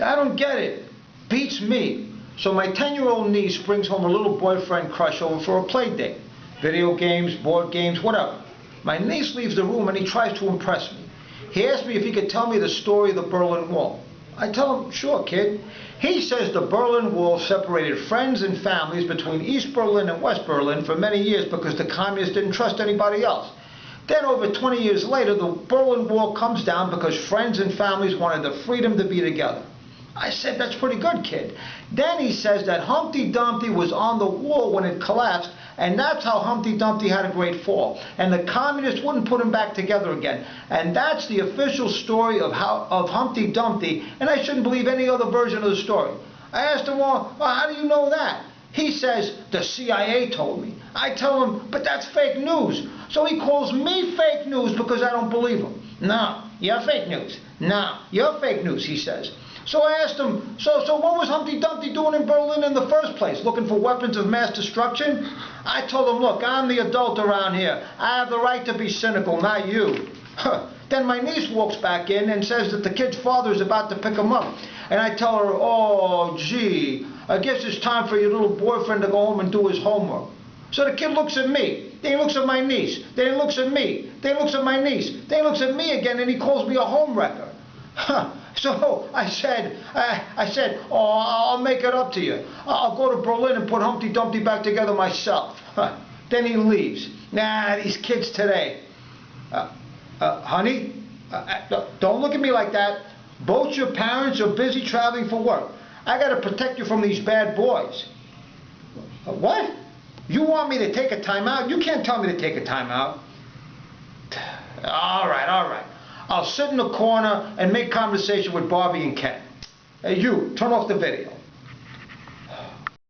I don't get it. Beats me. So my 10-year-old niece brings home a little boyfriend crush over for a play date. Video games, board games, whatever. My niece leaves the room and he tries to impress me. He asks me if he could tell me the story of the Berlin Wall. I tell him, sure, kid. He says the Berlin Wall separated friends and families between East Berlin and West Berlin for many years because the communists didn't trust anybody else. Then over 20 years later, the Berlin Wall comes down because friends and families wanted the freedom to be together. I said, that's pretty good, kid. Then he says that Humpty Dumpty was on the wall when it collapsed, and that's how Humpty Dumpty had a great fall. And the communists wouldn't put him back together again. And that's the official story of Humpty Dumpty, and I shouldn't believe any other version of the story. I asked him, well, how do you know that? He says, the CIA told me. I tell him, but that's fake news. So he calls me fake news because I don't believe him. No, you're fake news. No, you're fake news, he says. So I asked him, so what was Humpty Dumpty doing in Berlin in the first place? Looking for weapons of mass destruction? I told him, look, I'm the adult around here. I have the right to be cynical, not you. Then my niece walks back in and says that the kid's father is about to pick him up. And I tell her, oh, gee, I guess it's time for your little boyfriend to go home and do his homework. So the kid looks at me, then he looks at my niece, then he looks at me, then he looks at my niece, then he looks at me again and he calls me a homewrecker. So I said, oh, I'll make it up to you. I'll go to Berlin and put Humpty Dumpty back together myself. Then he leaves. Nah, these kids today. Honey, don't look at me like that. Both your parents are busy traveling for work. I got to protect you from these bad boys. What? You want me to take a time out? You can't tell me to take a time out. All right. I'll sit in the corner and make conversation with Barbie and Ken. Hey, you, turn off the video.